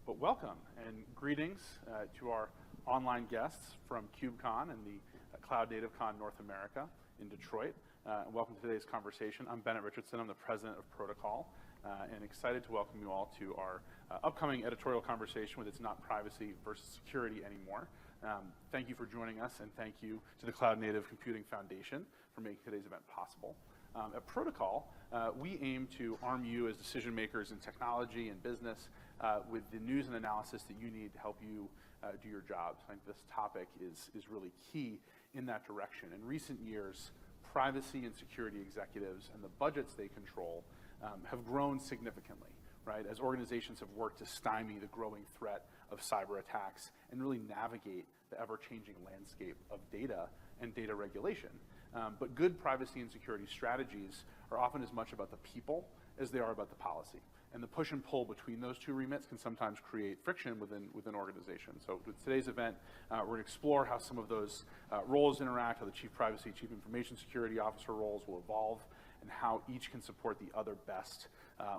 But welcome and greetings to our online guests from KubeCon and the CloudNativeCon North America in Detroit. And welcome to today's conversation. I'm Bennett Richardson. I'm the president of Protocol, and excited to welcome you all to our upcoming editorial conversation with It's Not Privacy versus Security Anymore. Thank you for joining us, and thank you to the Cloud Native Computing Foundation for making today's event possible. At Protocol, we aim to arm you as decision makers in technology and business with the news and analysis that you need to help you do your jobs. I think this topic is really key in that direction. In recent years, privacy and security executives and the budgets they control have grown significantly, right? As organizations have worked to stymie the growing threat of cyber attacks and really navigate the ever-changing landscape of data and data regulation. But good privacy and security strategies are often as much about the people as they are about the policy. And the push and pull between those two remits can sometimes create friction within organizations. So with today's event, we're going to explore how some of those roles interact, how the Chief Privacy, Chief Information Security Officer roles will evolve, and how each can support the other best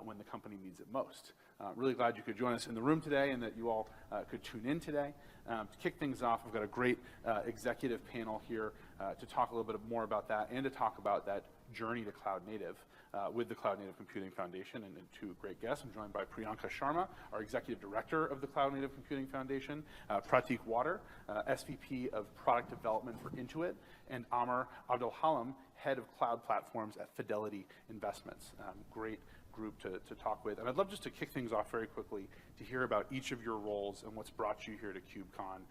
when the company needs it most. Really glad you could join us in the room today and that you all could tune in today. To kick things off, we've got a great executive panel here to talk a little bit more about that and to talk about that journey to cloud native with the Cloud Native Computing Foundation and two great guests. I'm joined by Priyanka Sharma, our Executive Director of the Cloud Native Computing Foundation, Pratik Water, SVP of Product Development for Intuit, and Amar Abdelhalem, Head of Cloud Platforms at Fidelity Investments. Great group to talk with. And I'd love just to kick things off very quickly to hear about each of your roles and what's brought you here to KubeCon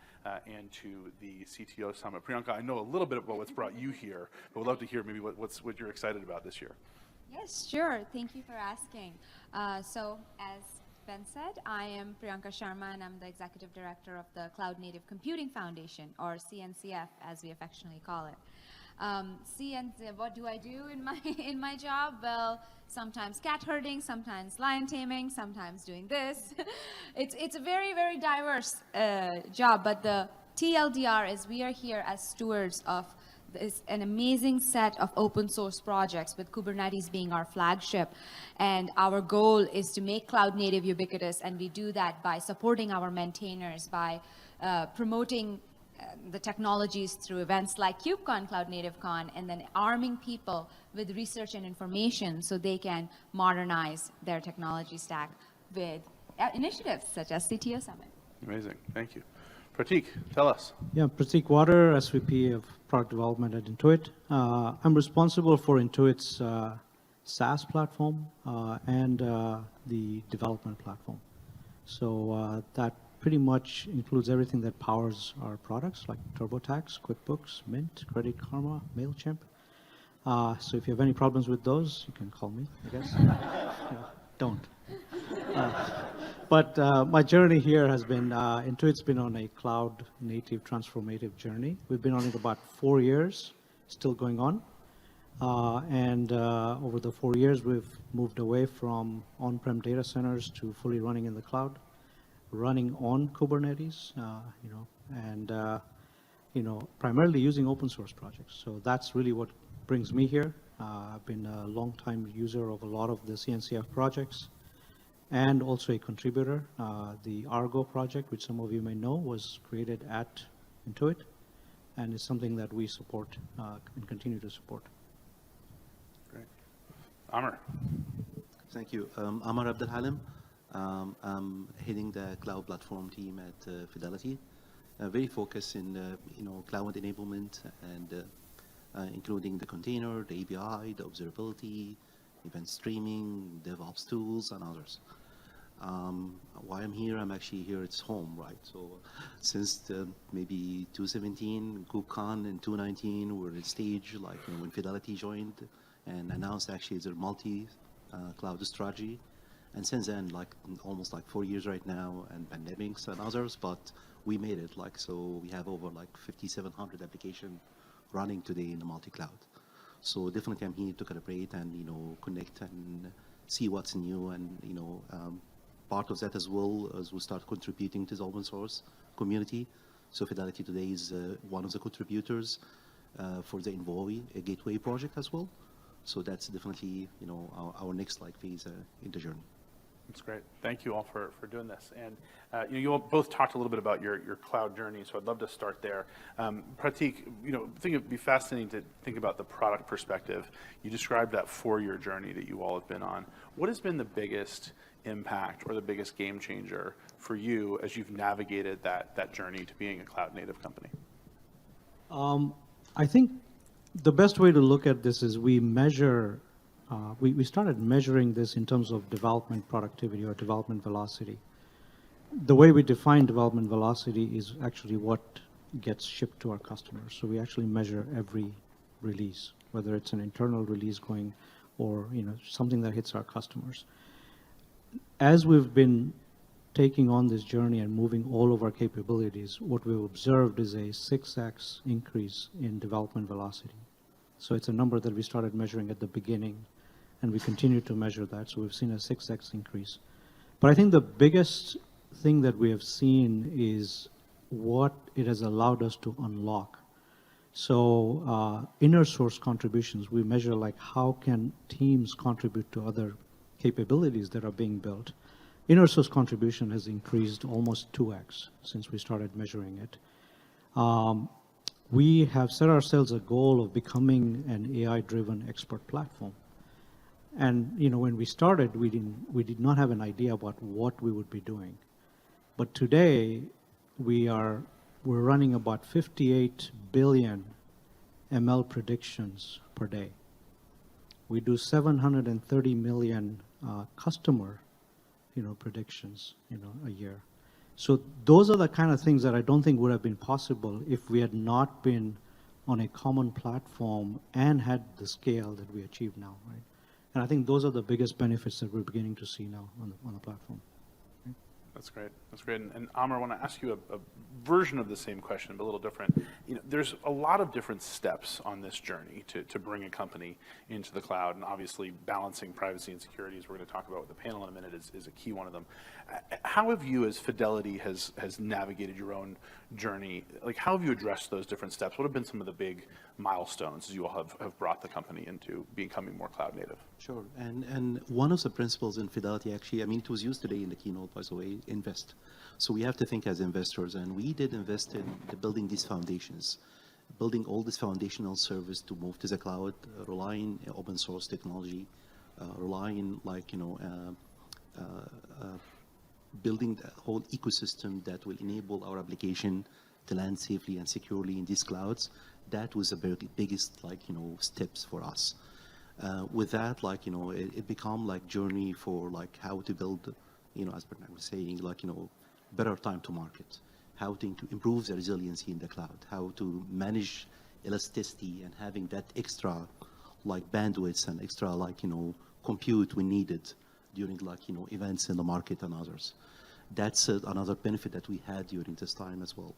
and to the CTO Summit. Priyanka, I know a little bit about what's brought you here, but we'd love to hear maybe what you're excited about this year. Yes, sure. Thank you for asking. So as Ben said, I am Priyanka Sharma, and I'm the Executive Director of the Cloud Native Computing Foundation, or CNCF, as we affectionately call it. What do I do in my job? Well, sometimes cat herding, sometimes lion taming, sometimes doing this. It's a very, very diverse job, but the TLDR is we are here as stewards of an amazing set of open source projects, with Kubernetes being our flagship. And our goal is to make cloud native ubiquitous, and we do that by supporting our maintainers, by promoting the technologies through events like KubeCon CloudNativeCon, and then arming people with research and information so they can modernize their technology stack with initiatives such as CTO Summit. Amazing. Thank you. Pratik, tell us. Yeah, Pratik Water, SVP of Product Development at Intuit. I'm responsible for Intuit's SaaS platform and the development platform. So that pretty much includes everything that powers our products, like TurboTax, QuickBooks, Mint, Credit Karma, MailChimp. So if you have any problems with those, you can call me, I guess. Don't. But my journey here has been, Intuit's been on a cloud native transformative journey. We've been on it about 4 years, still going on. And over the 4 years, we've moved away from on-prem data centers to fully running in the cloud, running on Kubernetes, primarily using open source projects. So that's really what brings me here. I've been a long-time user of a lot of the CNCF projects, and also a contributor. The Argo project, which some of you may know, was created at Intuit, and is something that we support and continue to support. Great. Amar. Thank you. Amar Abdelhalem. I'm heading the cloud platform team at Fidelity. Very focused in cloud enablement and including the container, the API, the observability, event streaming, DevOps tools, and others. Why I'm here, I'm actually here, it's home, right? So since maybe 2017, KubeCon in 2019, we're at stage like when Fidelity joined and announced actually their multi-cloud strategy. And since then, almost 4 years right now, and pandemics and others, but we made it. So we have over 5,700 applications running today in the multi-cloud. So definitely I'm here to calibrate and connect and see what's new, and part of that as well as we start contributing to the open source community. So Fidelity today is one of the contributors for the Envoy Gateway project as well. So that's definitely our next phase in the journey. That's great. Thank you all for doing this. And you all both talked a little bit about your cloud journey, so I'd love to start there. Pratik, I think it'd be fascinating to think about the product perspective. You described that 4-year journey that you all have been on. What has been the biggest impact or the biggest game changer for you as you've navigated that journey to being a cloud native company? I think the best way to look at this is we measure, we started measuring this in terms of development productivity or development velocity. The way we define development velocity is actually what gets shipped to our customers. So we actually measure every release, whether it's an internal release going or something that hits our customers. As we've been taking on this journey and moving all of our capabilities, what we've observed is a 6x increase in development velocity. So it's a number that we started measuring at the beginning, and we continue to measure that. So we've seen a 6x increase. But I think the biggest thing that we have seen is what it has allowed us to unlock. So inner source contributions, we measure like how can teams contribute to other capabilities that are being built. Inner source contribution has increased almost 2x since we started measuring it. We have set ourselves a goal of becoming an AI-driven expert platform. And when we started, we did not have an idea about what we would be doing. But today, we're running about 58 billion ML predictions per day. We do 730 million customer predictions a year. So those are the kind of things that I don't think would have been possible if we had not been on a common platform and had the scale that we achieve now, right? And I think those are the biggest benefits that we're beginning to see now on the platform. Right? That's great. That's great. And Amar, I want to ask you a version of the same question, but a little different. There's a lot of different steps on this journey to bring a company into the cloud, and obviously balancing privacy and security, as we're going to talk about with the panel in a minute, is a key one of them. How have you, as Fidelity, has navigated your own journey? Like, how have you addressed those different steps? What have been some of the big milestones as you all have brought the company into becoming more cloud native? Sure. And one of the principles in Fidelity, actually, it was used today in the keynote, by the way, invest. So we have to think as investors, and we did invest in building these foundations, building all this foundational service to move to the cloud, relying on open source technology, relying building the whole ecosystem that will enable our application to land safely and securely in these clouds. That was the very biggest steps for us. With that, it become journey for how to build, as Bernard was saying, better time to market, how to improve the resiliency in the cloud, how to manage elasticity and having that extra bandwidth and extra compute we needed during events in the market and others. That's another benefit that we had during this time as well.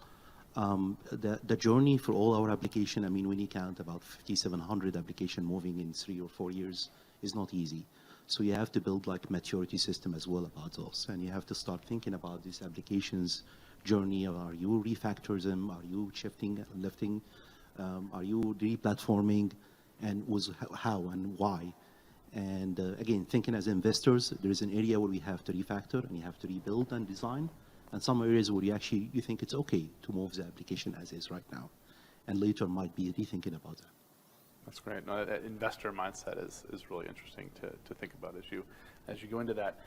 The journey for all our application, when you count about 5,700 application moving in 3 or 4 years, is not easy. So you have to build maturity system as well about those, and you have to start thinking about these applications journey. Are you refactor them? Are you shifting, lifting? Are you re-platforming? And how and why? And again, thinking as investors, there is an area where we have to refactor and you have to rebuild and design, and some areas where you think it's okay to move the application as is right now, and later might be rethinking about that. That's great. No, that investor mindset is really interesting to think about as you go into that.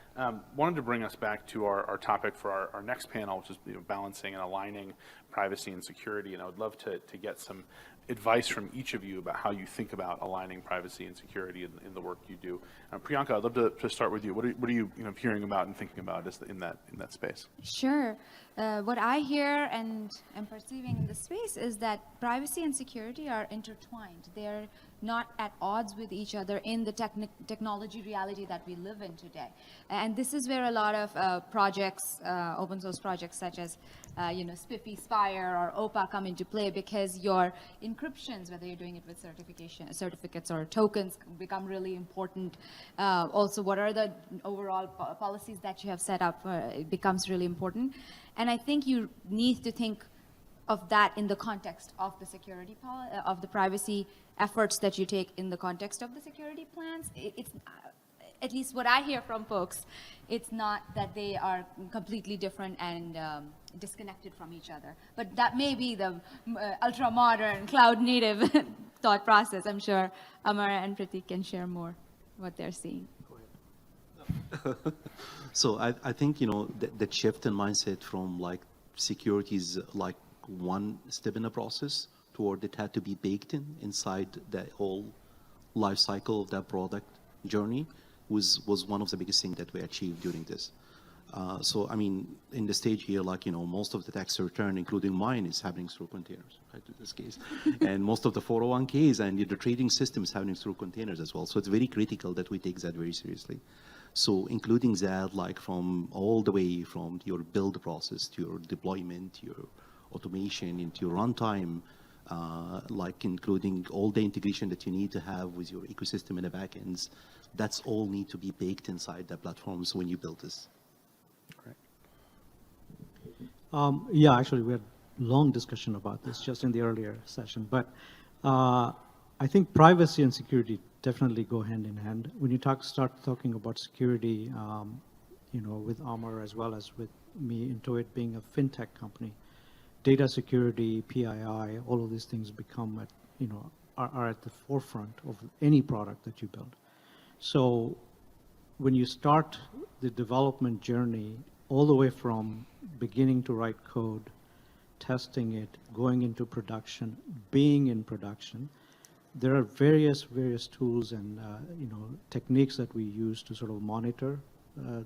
Wanted to bring us back to our topic for our next panel, which is balancing and aligning privacy and security. And I would love to get some advice from each of you about how you think about aligning privacy and security in the work you do. Priyanka, I'd love to start with you. What are you hearing about and thinking about in that space? Sure. What I hear and am perceiving in the space is that privacy and security are intertwined. They're not at odds with each other in the technology reality that we live in today. And this is where a lot of projects, open source projects such as Spiffy, Spire, or OPA come into play, because your encryptions, whether you're doing it with certificates or tokens, become really important. Also, what are the overall policies that you have set up? It becomes really important. And I think you need to think of that in the context of the security, of the privacy efforts that you take in the context of the security plans. at least what I hear from folks, it's not that they are completely different and disconnected from each other. But that may be the ultra-modern, cloud-native thought process. I'm sure Amar and Pratik can share more what they're seeing. So I think, that shift in mindset from like security is like one step in the process toward it had to be baked inside the whole life cycle of that product journey was one of the biggest things that we achieved during this. So, I mean, in the stage here, like, most of the tax return, including mine, is happening through containers, right, in this case. And most of the 401ks and the trading system is happening through containers as well. So it's very critical that we take that very seriously. So including that, like from all the way from your build process to your deployment, your automation, into your runtime, like including all the integration that you need to have with your ecosystem in the backends, that's all need to be baked inside the platforms when you build this. Great. Yeah, actually, we had long discussion about this just in the earlier session, but I think privacy and security definitely go hand in hand. When you start talking about security, with Amar as well as with me, Intuit being a fintech company, data security, PII, all of these things become, are at the forefront of any product that you build. So when you start the development journey all the way from beginning to write code, testing it, going into production, being in production, there are various tools and techniques that we use to sort of monitor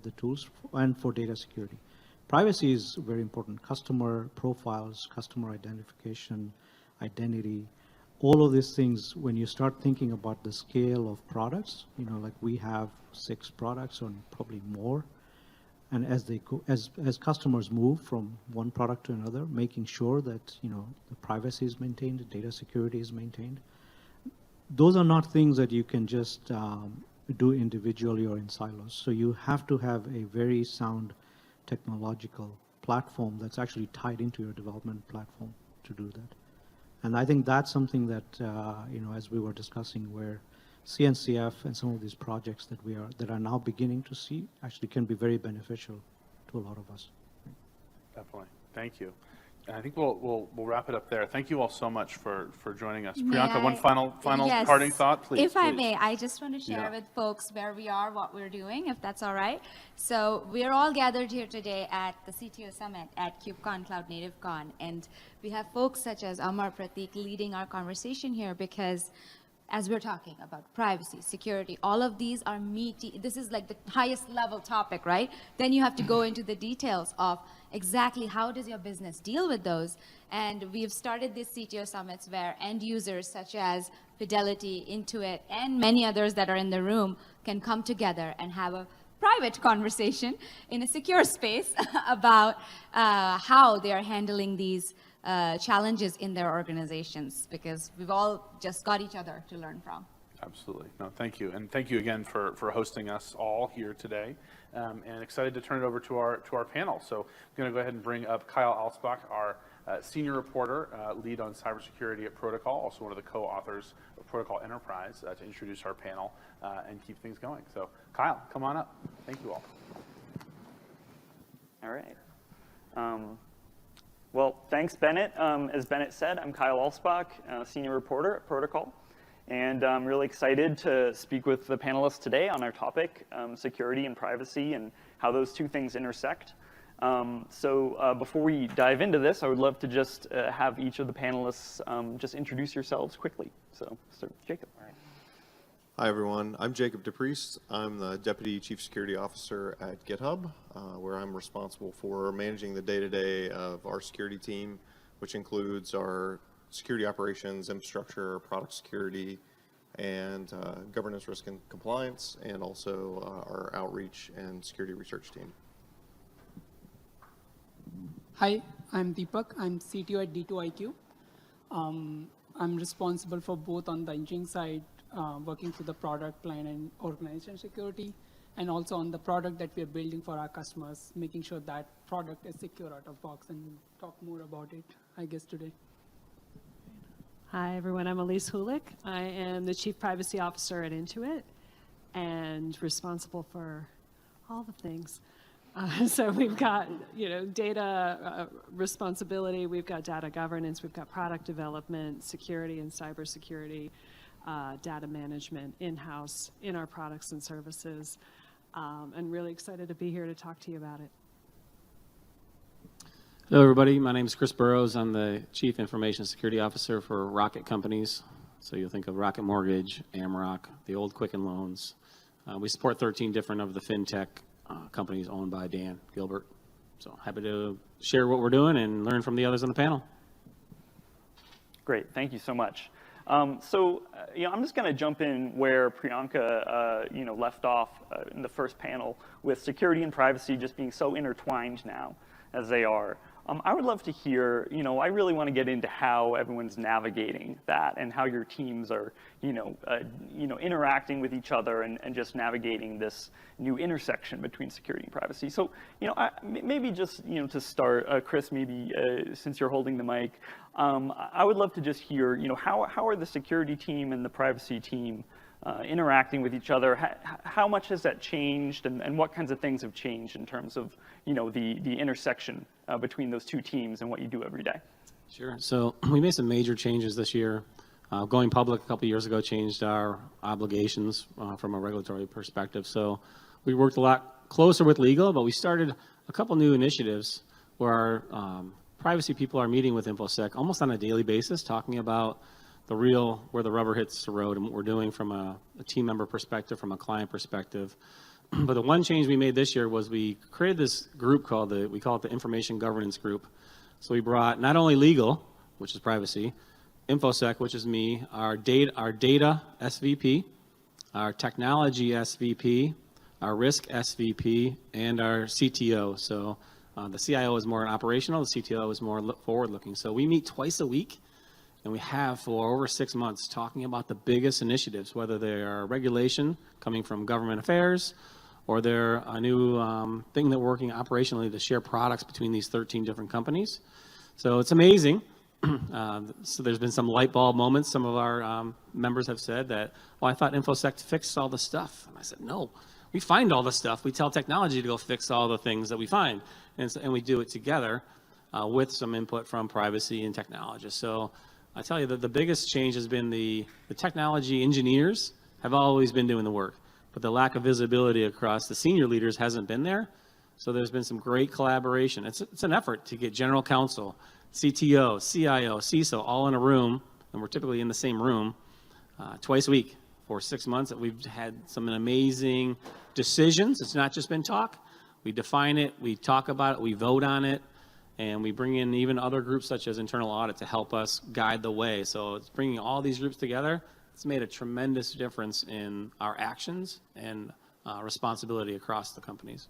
the tools and for data security. Privacy is very important. Customer profiles, customer identification, identity, all of these things, when you start thinking about the scale of products, like we have 6 products or probably more, and as they go, as customers move from one product to another, making sure that the privacy is maintained, the data security is maintained. Those are not things that you can just do individually or in silos. So you have to have a very sound technological platform that's actually tied into your development platform to do that. And I think that's something that, as we were discussing, where CNCF and some of these projects that are now beginning to see actually can be very beneficial to a lot of us. Definitely. Thank you. And I think we'll wrap it up there. Thank you all so much for joining us. May Priyanka, one final Yes. parting thought, please. If I please. may, I just want to share with folks where we are, what we're doing, if that's all right. So we're all gathered here today at the CTO Summit at KubeCon CloudNativeCon, and we have folks such as Amar, Pratik leading our conversation here because as we're talking about privacy, security, all of these are meaty. This is like the highest level topic, right? Then you have to go into the details of exactly how does your business deal with those. And we've started these CTO summits where end users such as Fidelity, Intuit, and many others that are in the room can come together and have a private conversation in a secure space about how they are handling these challenges in their organizations, because we've all just got each other to learn from. Absolutely. No, thank you. And thank you again for hosting us all here today. And excited to turn it over to our panel. So I'm going to go ahead and bring up Kyle Alsbach, our senior reporter, lead on cybersecurity at Protocol, also one of the co-authors of Protocol Enterprise, to introduce our panel and keep things going. So Kyle, come on up. Thank you all. All right. Well, thanks, Bennett. As Bennett said, I'm Kyle Alsbach, senior reporter at Protocol. And I'm really excited to speak with the panelists today on our topic, security and privacy, and how those two things intersect. So before we dive into this, I would love to just have each of the panelists just introduce yourselves quickly. So, Jacob. All right. Hi, everyone. I'm Jacob DePriest. I'm the Deputy Chief Security Officer at GitHub, where I'm responsible for managing the day-to-day of our security team, which includes our security operations, infrastructure, product security, and governance, risk, and compliance, and also our outreach and security research team. Hi, I'm Deepak. I'm CTO at D2IQ. I'm responsible for both on the engineering side, working through the product line and organization security, and also on the product that we're building for our customers, making sure that product is secure out of box, and we'll talk more about it, I guess, today. Hi, everyone. I'm Elise Hulick. I am the Chief Privacy Officer at Intuit. and responsible for all the things. So we've got, data responsibility, we've got data governance, we've got product development, security and cybersecurity, data management in-house in our products and services, and really excited to be here to talk to you about it. Hello, everybody. My name is Chris Burrows. I'm the Chief Information Security Officer for Rocket Companies. So you'll think of Rocket Mortgage, Amrock, the old Quicken Loans. We support 13 different of the fintech companies owned by Dan Gilbert. So happy to share what we're doing and learn from the others on the panel. Great, thank you so much. I'm just going to jump in where Priyanka, left off in the first panel with security and privacy just being so intertwined now as they are. I would love to hear, I really want to get into how everyone's navigating that and how your teams are, interacting with each other and just navigating this new intersection between security and privacy. So, maybe just, to start, Chris, maybe since you're holding the mic, I would love to just hear, how are the security team and the privacy team interacting with each other? How much has that changed, and what kinds of things have changed in terms of, the intersection between those two teams and what you do every day? Sure. So we made some major changes this year. Going public a couple years ago changed our obligations from a regulatory perspective. So we worked a lot closer with legal, but we started a couple new initiatives where our privacy people are meeting with InfoSec almost on a daily basis, talking about where the rubber hits the road and what we're doing from a team member perspective, from a client perspective. But the one change we made this year was we created this group we call it the Information Governance Group. So we brought not only legal, which is privacy, InfoSec, which is me, our data SVP, our technology SVP, our risk SVP, and our CTO. So the CIO is more operational, the CTO is more forward-looking. So we meet twice a week, and we have for over 6 months talking about the biggest initiatives, whether they are regulation coming from government affairs, or they're a new thing that we're working operationally to share products between these 13 different companies. So it's amazing. So there's been some light bulb moments. Some of our members have said that, well, I thought InfoSec fixed all the stuff. And I said, no, we find all the stuff. We tell technology to go fix all the things that we find. And we do it together with some input from privacy and technologists. So I tell you that the biggest change has been the technology engineers have always been doing the work, but the lack of visibility across the senior leaders hasn't been there. So there's been some great collaboration. It's an effort to get general counsel, CTO, CIO, CISO all in a room, and we're typically in the same room twice a week for 6 months. That we've had some amazing decisions. It's not just been talk. We define it, we talk about it, we vote on it, and we bring in even other groups such as internal audit to help us guide the way. So it's bringing all these groups together. It's made a tremendous difference in our actions and responsibility across the companies.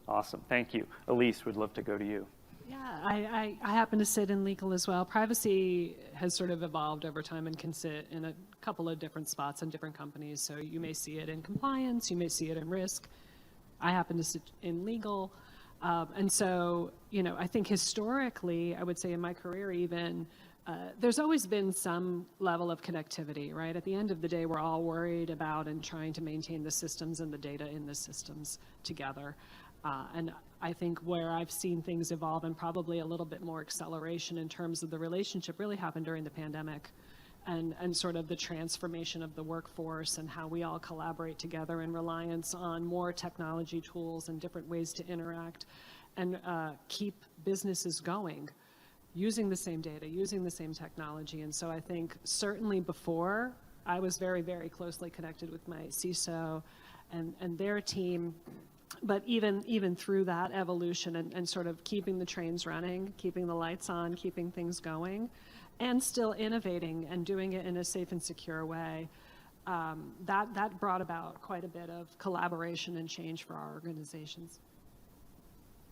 Awesome, thank you. Elise, would love to go to you. Yeah, I happen to sit in legal as well. Privacy has sort of evolved over time and can sit in a couple of different spots in different companies. So you may see it in compliance, you may see it in risk. I happen to sit in legal. And so, I think historically, I would say in my career even, there's always been some level of connectivity, right? At the end of the day, we're all worried about and trying to maintain the systems and the data in the systems together. And I think where I've seen things evolve and probably a little bit more acceleration in terms of the relationship really happened during the pandemic and sort of the transformation of the workforce and how we all collaborate together in reliance on more technology tools and different ways to interact and keep businesses going using the same data, using the same technology. And so I think certainly before, I was very, very closely connected with my CISO and their team. But even through that evolution and sort of keeping the trains running, keeping the lights on, keeping things going, and still innovating and doing it in a safe and secure way, that brought about quite a bit of collaboration and change for our organizations.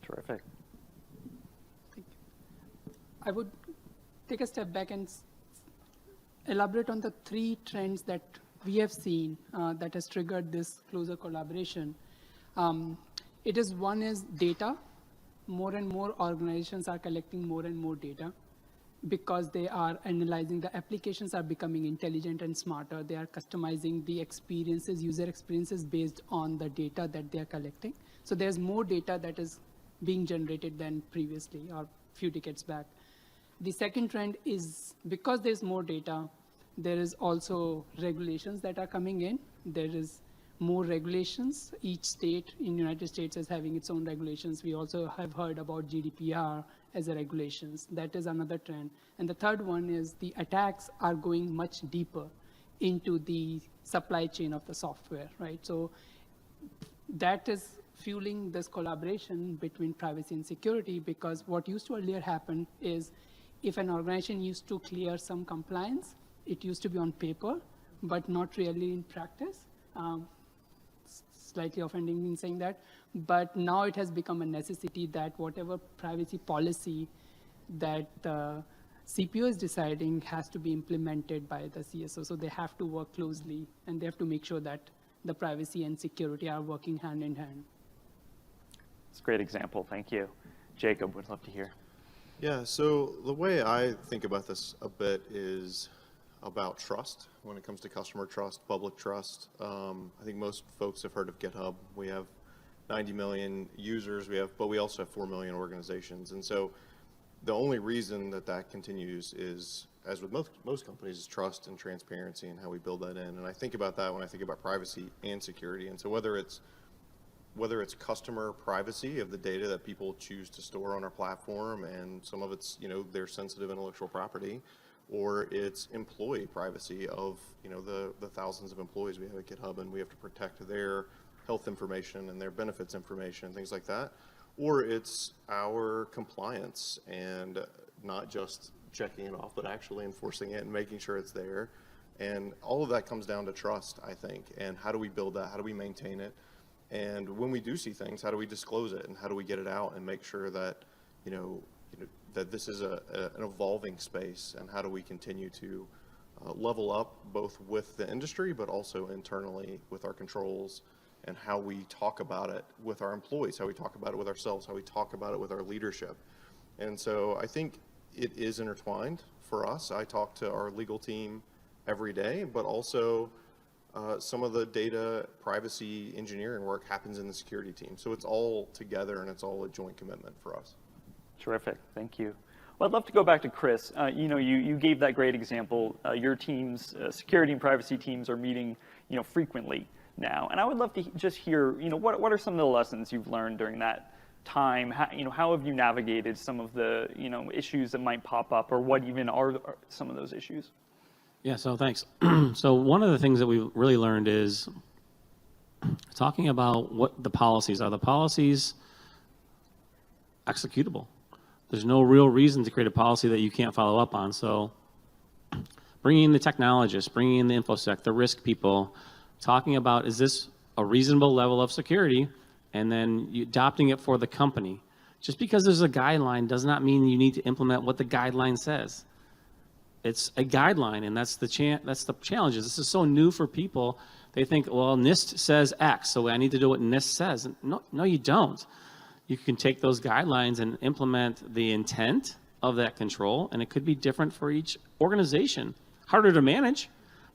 Terrific. I would take a step back and elaborate on the 3 trends that we have seen that has triggered this closer collaboration. One is data. More and more organizations are collecting more and more data. because they are analyzing, the applications are becoming intelligent and smarter. They are customizing the experiences, user experiences based on the data that they are collecting. So there's more data that is being generated than previously or few decades back. The second trend is because there's more data, there is also regulations that are coming in. There is more regulations. Each state in the United States is having its own regulations. We also have heard about GDPR as a regulations. That is another trend. And the third one is the attacks are going much deeper into the supply chain of the software, right? So that is fueling this collaboration between privacy and security, because what used to earlier happen is if an organization used to clear some compliance, it used to be on paper, but not really in practice. Slightly offending in saying that, but now it has become a necessity that whatever privacy policy that the CPO is deciding has to be implemented by the CSO. So they have to work closely, and they have to make sure that the privacy and security are working hand in hand. It's a great example. Thank you. Jacob, would love to hear. Yeah, so the way I think about this a bit is about trust when it comes to customer trust, public trust. I think most folks have heard of GitHub. We have 90 million users, but we also have 4 million organizations. And so the only reason that that continues is, as with most companies, is trust and transparency and how we build that in. And I think about that when I think about privacy and security. And so whether it's customer privacy of the data that people choose to store on our platform, and some of it's, their sensitive intellectual property, or it's employee privacy of, the thousands of employees we have at GitHub, and we have to protect their health information and their benefits information, things like that. Or it's our compliance and not just checking it off, but actually enforcing it and making sure it's there. And all of that comes down to trust, I think. And how do we build that? How do we maintain it? And when we do see things, how do we disclose it, and how do we get it out and make sure that, that this is an evolving space, and how do we continue to level up both with the industry, but also internally with our controls, and how we talk about it with our employees, how we talk about it with ourselves, how we talk about it with our leadership. And so I think it is intertwined for us. I talk to our legal team every day, but also some of the data privacy engineering work happens in the security team. So it's all together, and it's all a joint commitment for us. Terrific. Thank you. Well, I'd love to go back to Chris. You gave that great example. Your team's security and privacy teams are meeting, frequently now. And I would love to just hear, what are some of the lessons you've learned during that time? How have you navigated some of the, issues that might pop up, or what even are some of those issues? Yeah, so thanks. So one of the things that we really learned is talking about what the policies are. The policies executable. There's no real reason to create a policy that you can't follow up on. So bringing in the technologists, bringing in the InfoSec, the risk people, talking about, is this a reasonable level of security, and then you adopting it for the company. Just because there's a guideline does not mean you need to implement what the guideline says. It's a guideline, and that's the challenge. This is so new for people. They think, well, NIST says X, so I need to do what NIST says. No, you don't. You can take those guidelines and implement the intent of that control, and it could be different for each organization. Harder to manage,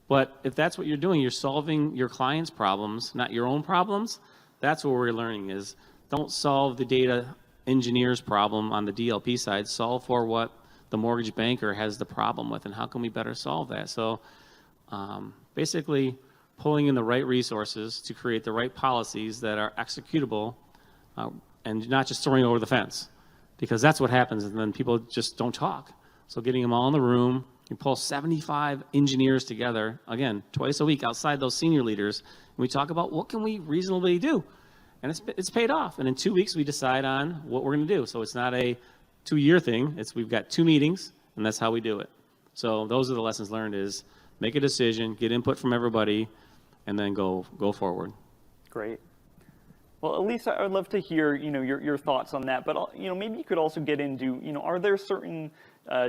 but if that's what you're doing, you're solving your clients' problems, not your own problems. That's what we're learning is, don't solve the data engineer's problem on the DLP side. Solve for what the mortgage banker has the problem with, and how can we better solve that? So basically pulling in the right resources to create the right policies that are executable, and not just throwing over the fence, because that's what happens, and then people just don't talk. So getting them all in the room, you pull 75 engineers together, again, twice a week outside those senior leaders, and we talk about what can we reasonably do, and it's paid off. And in 2 weeks, we decide on what we're going to do. So it's not a 2-year thing. We've got 2 meetings, and that's how we do it. So those are the lessons learned: is make a decision, get input from everybody, and then go forward. Great. Well, Elisa, I would love to hear, your thoughts on that. But, maybe you could also get into, are there certain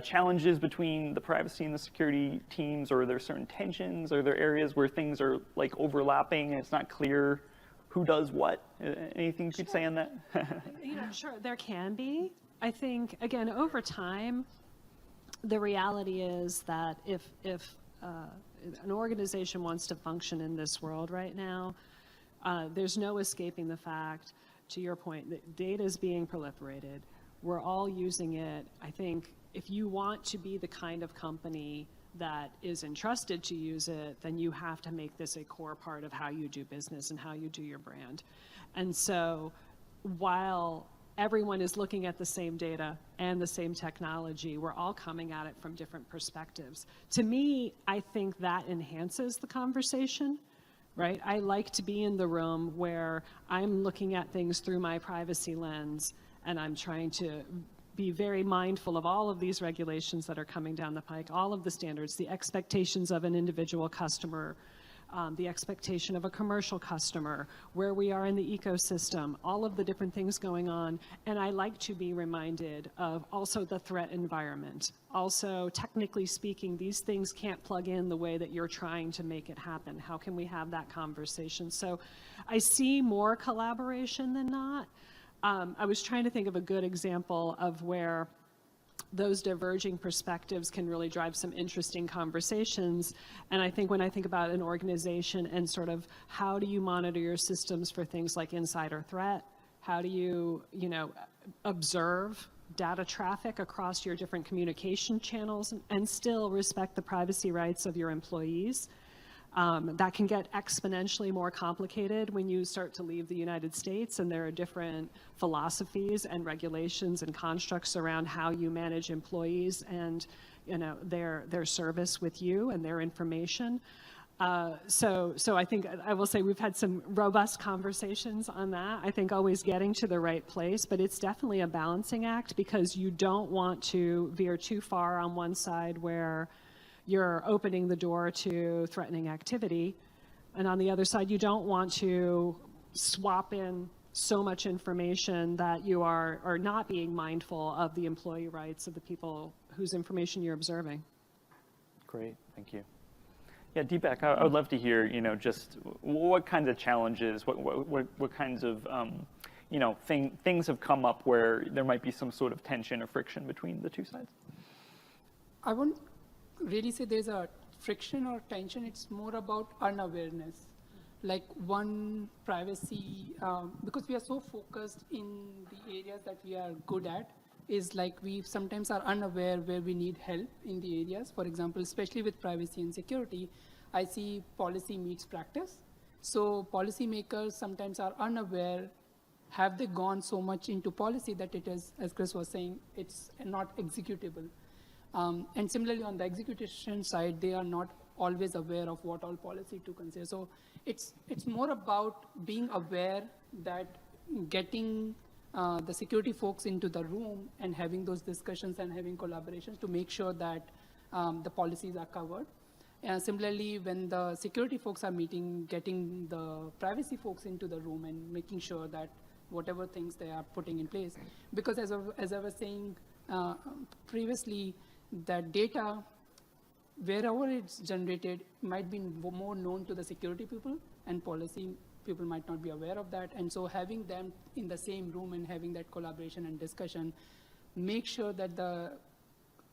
challenges between the privacy and the security teams, or are there certain tensions? Are there areas where things are like overlapping and it's not clear who does what? Anything you could say on that? Sure, there can be. I think, again, over time, the reality is that if an organization wants to function in this world right now, there's no escaping the fact, to your point, that data is being proliferated. We're all using it. I think if you want to be the kind of company that is entrusted to use it, then you have to make this a core part of how you do business and how you do your brand. And so while everyone is looking at the same data and the same technology, we're all coming at it from different perspectives. To me, I think that enhances the conversation, right? I like to be in the room where I'm looking at things through my privacy lens, and I'm trying to be very mindful of all of these regulations that are coming down the pike, all of the standards, the expectations of an individual customer, the expectation of a commercial customer, where we are in the ecosystem, all of the different things going on. And I like to be reminded of also the threat environment. Also, technically speaking, these things can't plug in the way that you're trying to make it happen. How can we have that conversation? So I see more collaboration than not. I was trying to think of a good example of where those diverging perspectives can really drive some interesting conversations. And I think when I think about an organization and sort of how do you monitor your systems for things like insider threat, how do you, observe data traffic across your different communication channels and still respect the privacy rights of your employees. That can get exponentially more complicated when you start to leave the United States, and there are different philosophies and regulations and constructs around how you manage employees and their service with you and their information. So I think I will say we've had some robust conversations on that. I think always getting to the right place, but it's definitely a balancing act because you don't want to veer too far on one side where you're opening the door to threatening activity. And on the other side, you don't want to swap in so much information that you are not being mindful of the employee rights of the people whose information you're observing. Great, thank you. Yeah, Deepak, I would love to hear, just what kinds of challenges, what kinds of, things have come up where there might be some sort of tension or friction between the two sides? I wouldn't really say there's a friction or tension. It's more about unawareness. Like one privacy, because we are so focused in the areas that we are good at, is like we sometimes are unaware where we need help in the areas. For example, especially with privacy and security, I see policy meets practice. So policymakers sometimes are unaware. Have they gone so much into policy that it is, as Chris was saying, it's not executable? And similarly, on the execution side, they are not always aware of what all policy to consider. So it's more about being aware that getting the security folks into the room and having those discussions and having collaborations to make sure that the policies are covered. Similarly, when the security folks are meeting, getting the privacy folks into the room and making sure that whatever things they are putting in place. Because as I was saying previously, that data, wherever it's generated, might be more known to the security people, and policy people might not be aware of that. And so having them in the same room and having that collaboration and discussion, make sure that the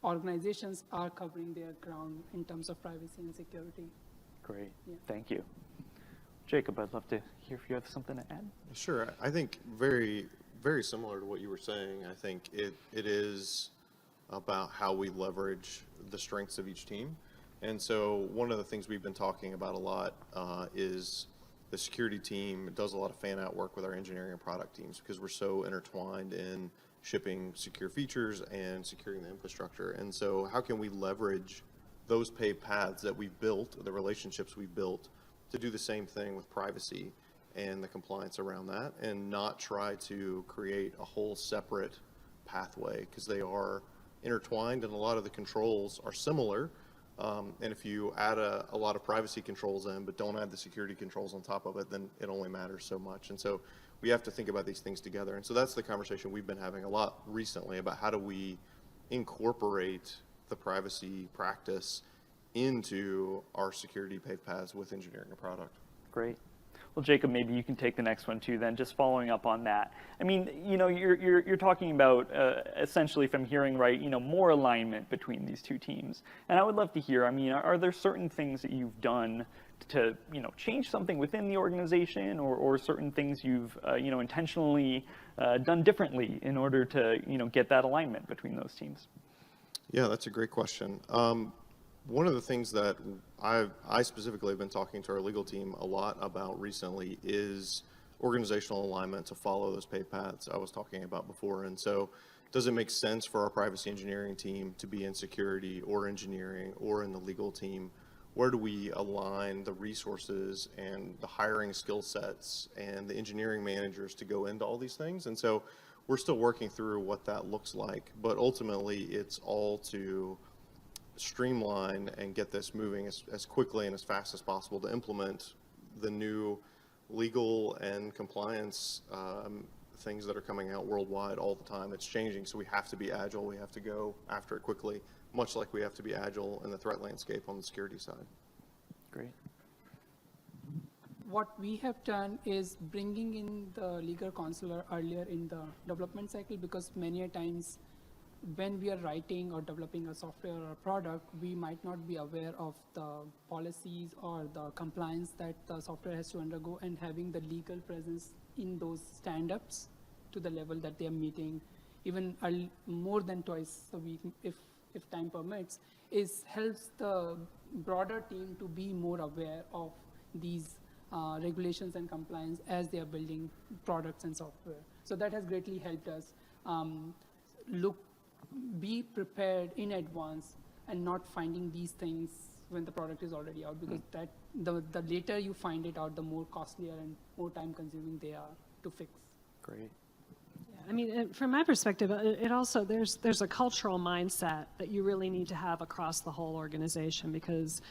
organizations are covering their ground in terms of privacy and security. Great, Yeah. Thank you. Jacob, I'd love to hear if you have something to add. Sure. I think very, very similar to what you were saying. I think it is about how we leverage the strengths of each team. And so one of the things we've been talking about a lot is the security team does a lot of fan out work with our engineering and product teams because we're so intertwined in shipping secure features and securing the infrastructure. And so how can we leverage those paved paths that we've built, the relationships we've built, to do the same thing with privacy and the compliance around that, and not try to create a whole separate pathway, because they are intertwined and a lot of the controls are similar. And if you add a lot of privacy controls in, but don't add the security controls on top of it, then it only matters so much. And so we have to think about these things together. And so that's the conversation we've been having a lot recently about how do we incorporate the privacy practice into our security paved paths with engineering a product. Great. Well, Jacob, maybe you can take the next one too then, just following up on that. I mean, you're talking about, essentially, if I'm hearing right, more alignment between these two teams. And I would love to hear, I mean, are there certain things that you've done to, change something within the organization, or certain things you've, intentionally done differently in order to, get that alignment between those teams? Yeah, that's a great question. One of the things that I specifically have been talking to our legal team a lot about recently is organizational alignment to follow those pay paths I was talking about before. And so does it make sense for our privacy engineering team to be in security or engineering or in the legal team? Where do we align the resources and the hiring skill sets and the engineering managers to go into all these things? And so we're still working through what that looks like, but ultimately it's all to streamline and get this moving as quickly and as fast as possible to implement the new legal and compliance things that are coming out worldwide all the time. It's changing, so we have to be agile. We have to go after it quickly, much like we have to be agile in the threat landscape on the security side. Great. What we have done is bringing in the legal counselor earlier in the development cycle, because many a times when we are writing or developing a software or a product, we might not be aware of the policies or the compliance that the software has to undergo, and having the legal presence in those stand-ups to the level that they are meeting, even more than twice a week, if time permits, helps the broader team to be more aware of these regulations and compliance as they are building products and software. So that has greatly helped us be prepared in advance and not finding these things when the product is already out, because the later you find it out, the more costlier and more time consuming they are to fix. Great. I mean, from my perspective, it also, there's a cultural mindset that you really need to have across the whole organization, because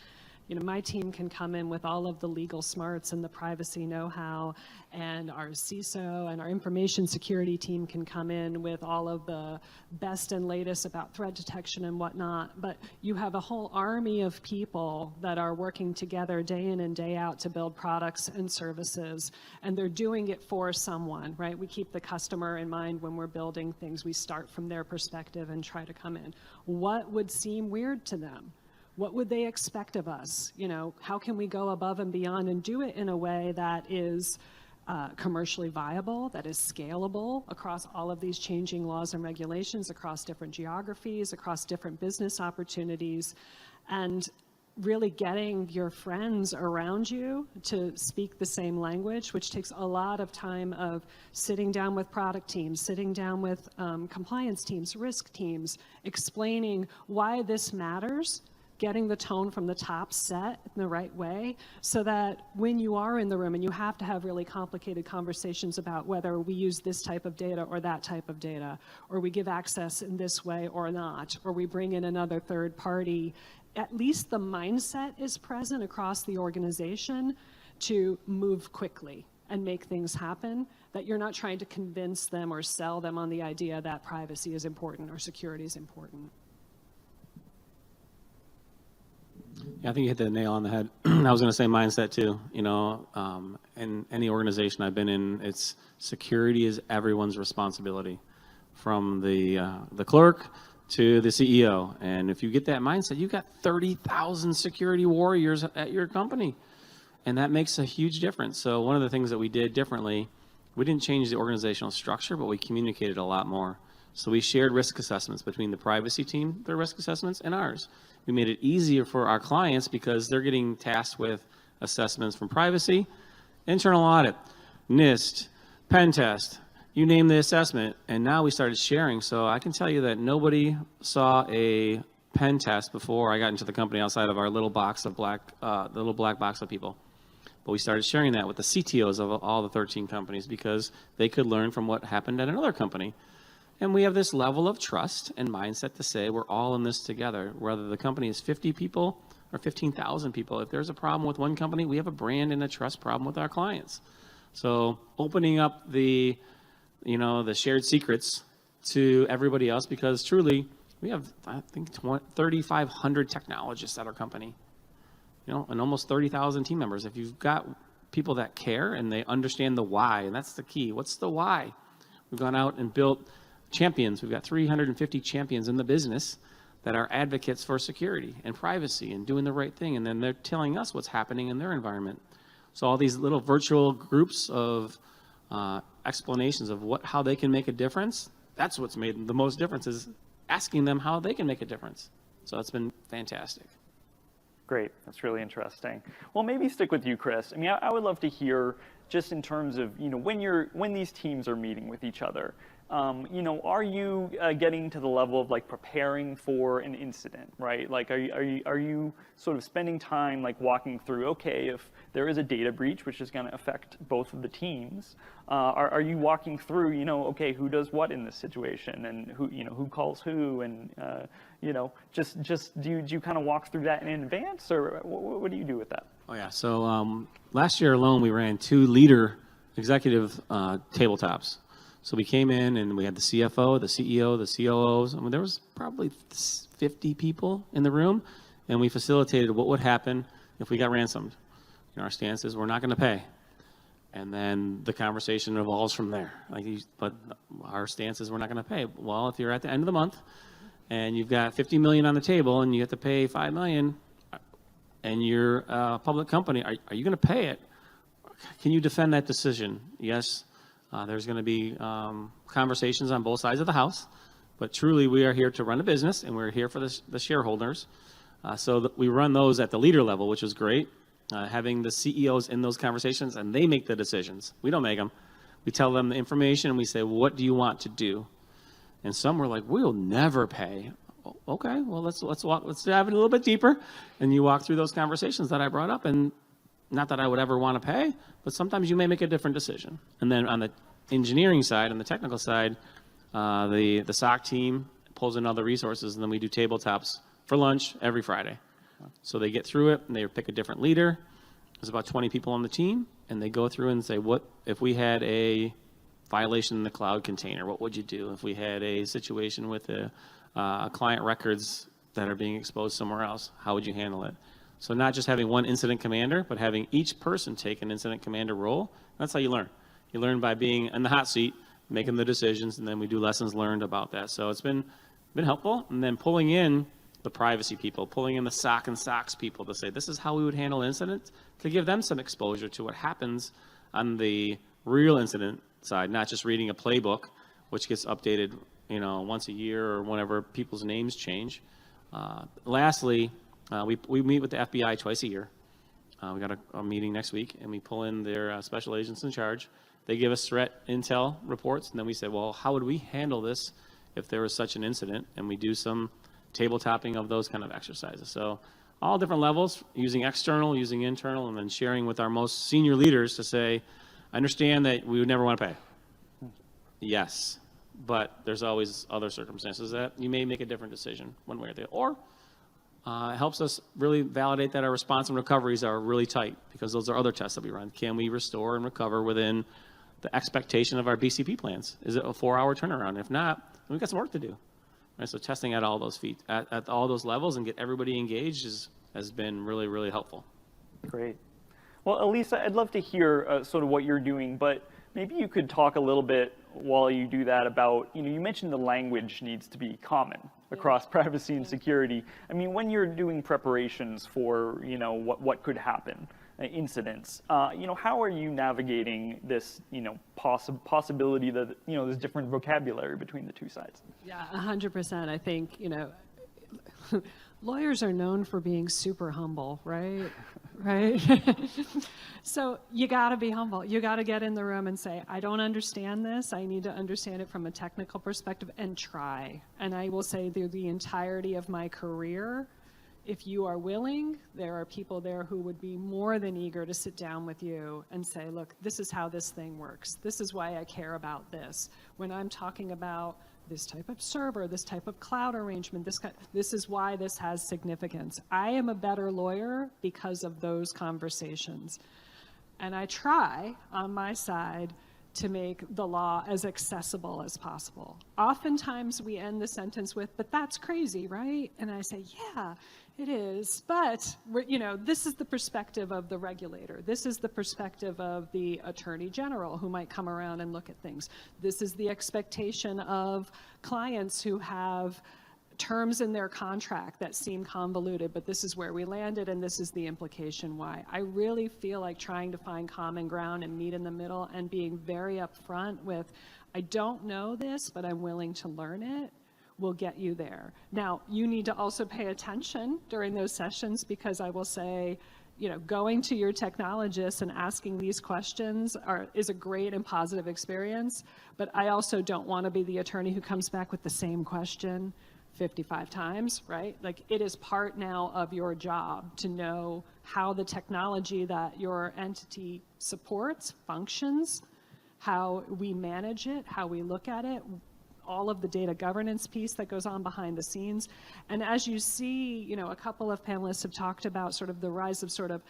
my team can come in with all of the legal smarts and the privacy know-how, and our CISO and our information security team can come in with all of the best and latest about threat detection and whatnot. But you have a whole army of people that are working together day in and day out to build products and services, and they're doing it for someone, right? We keep the customer in mind when we're building things. We start from their perspective and try to come in. What would seem weird to them? What would they expect of us? How can we go above and beyond and do it in a way that is commercially viable, that is scalable across all of these changing laws and regulations, across different geographies, across different business opportunities, and really getting your friends around you to speak the same language, which takes a lot of time of sitting down with product teams, sitting down with compliance teams, risk teams, explaining why this matters, getting the tone from the top set in the right way, so that when you are in the room and you have to have really complicated conversations about whether we use this type of data or that type of data, or we give access in this way or not, or we bring in another third party, at least the mindset is present across the organization to move quickly and make things happen, that you're not trying to convince them or sell them on the idea that privacy is important or security is important. Yeah, I think you hit the nail on the head. I was going to say mindset too. In any organization I've been in, it's security is everyone's responsibility, from the clerk to the CEO. And if you get that mindset, you've got 30,000 security warriors at your company, and that makes a huge difference. So one of the things that we did differently, we didn't change the organizational structure, but we communicated a lot more. So we shared risk assessments between the privacy team, their risk assessments, and ours. We made it easier for our clients because they're getting tasked with assessments from privacy, internal audit, NIST, pen test, you name the assessment, and now we started sharing. So I can tell you that nobody saw a pen test before I got into the company outside of our little box of the little black box of people. But we started sharing that with the CTOs of all the 13 companies because they could learn from what happened at another company. And we have this level of trust and mindset to say we're all in this together. Whether the company is 50 people or 15,000 people, if there's a problem with one company, we have a brand and a trust problem with our clients. So opening up the shared secrets to everybody else, because truly we have, I think, 3,500 technologists at our company, and almost 30,000 team members. If you've got people that care and they understand the why, and that's the key. What's the why? We've gone out and built champions. We've got 350 champions in the business that are advocates for security and privacy and doing the right thing, and then they're telling us what's happening in their environment. So all these little virtual groups of explanations of how they can make a difference, that's what's made the most difference, is asking them how they can make a difference. So it's been fantastic. Great, that's really interesting. Well, maybe stick with you, Chris. I mean, I would love to hear, just in terms of, when these teams are meeting with each other, are you getting to the level of like preparing for an incident, right? Like, are you sort of spending time like walking through, okay, if there is a data breach, which is going to affect both of the teams, are you walking through, okay, who does what in this situation, and who calls who, and just do you kind of walk through that in advance, or what do you do with that? Oh yeah, so last year alone we ran 2 leader executive tabletops. So we came in and we had the CFO, the CEO, the COOs. I mean, there was probably 50 people in the room, and we facilitated what would happen if we got ransomed. Our stance is we're not going to pay. And then the conversation evolves from there. But our stance is we're not going to pay. Well, if you're at the end of the month and you've got $50 million on the table and you have to pay $5 million, and you're a public company, are you going to pay it? Can you defend that decision? Yes. There's going to be conversations on both sides of the house, but truly we are here to run a business, and we're here for the shareholders. So we run those at the leader level, which is great, having the CEOs in those conversations, and they make the decisions. We don't make them. We tell them the information, and we say, what do you want to do? And some were like, we'll never pay. Okay, well, let's dive in a little bit deeper, and you walk through those conversations that I brought up, and not that I would ever want to pay, but sometimes you may make a different decision. And then on the engineering side, on the technical side, the SOC team pulls in all the resources, and then we do tabletops for lunch every Friday. So they get through it, and they pick a different leader. There's about 20 people on the team, and they go through and say, what if we had a violation in the cloud container? What would you do? If we had a situation with a client records that are being exposed somewhere else, how would you handle it? So not just having one incident commander, but having each person take an incident commander role. That's how you learn. You learn by being in the hot seat, making the decisions, and then we do lessons learned about that. So it's been helpful. And then pulling in the privacy people, pulling in the SOC and SOX people to say, this is how we would handle incidents, to give them some exposure to what happens on the real incident side, not just reading a playbook, which gets updated, once a year or whenever people's names change. Lastly, we meet with the FBI twice a year. We got a meeting next week, and we pull in their special agents in charge. They give us threat intel reports, and then we say, well, how would we handle this if there was such an incident? And we do some tabletopping of those kind of exercises. So all different levels, using external, using internal, and then sharing with our most senior leaders to say, I understand that we would never want to pay. Yes, but there's always other circumstances that you may make a different decision one way or the other. Or it helps us really validate that our response and recoveries are really tight, because those are other tests that we run. Can we restore and recover within the expectation of our BCP plans? Is it a 4-hour turnaround? If not, then we've got some work to do. Right? So testing at all those feet, at all those levels, and get everybody engaged has been really, really helpful. Great. Well, Elisa, I'd love to hear sort of what you're doing, but maybe you could talk a little bit while you do that about, you mentioned the language needs to be common across privacy and security. I mean, when you're doing preparations for, what could happen, incidents, how are you navigating this, possibility that, there's different vocabulary between the two sides? Yeah, 100%. I think, lawyers are known for being super humble, right? Right? So you got to be humble. You got to get in the room and say, I don't understand this. I need to understand it from a technical perspective, and try. And I will say through the entirety of my career, if you are willing, there are people there who would be more than eager to sit down with you and say, look, this is how this thing works. This is why I care about this. When I'm talking about this type of server, this type of cloud arrangement, this is why this has significance. I am a better lawyer because of those conversations. And I try, on my side, to make the law as accessible as possible. Oftentimes we end the sentence with, but that's crazy, right? And I say, yeah, It is, but this is the perspective of the regulator. This is the perspective of the attorney general who might come around and look at things. This is the expectation of clients who have terms in their contract that seem convoluted, but this is where we landed and this is the implication why. I really feel like trying to find common ground and meet in the middle and being very upfront with, I don't know this, but I'm willing to learn it, will get you there. Now, you need to also pay attention during those sessions, because I will say, going to your technologist and asking these questions is a great and positive experience, but I also don't want to be the attorney who comes back with the same question 55 times, right? Like, it is part now of your job to know how the technology that your entity supports functions, how we manage it, how we look at it, all of the data governance piece that goes on behind the scenes. And as you see, a couple of panelists have talked about sort of the rise of sort of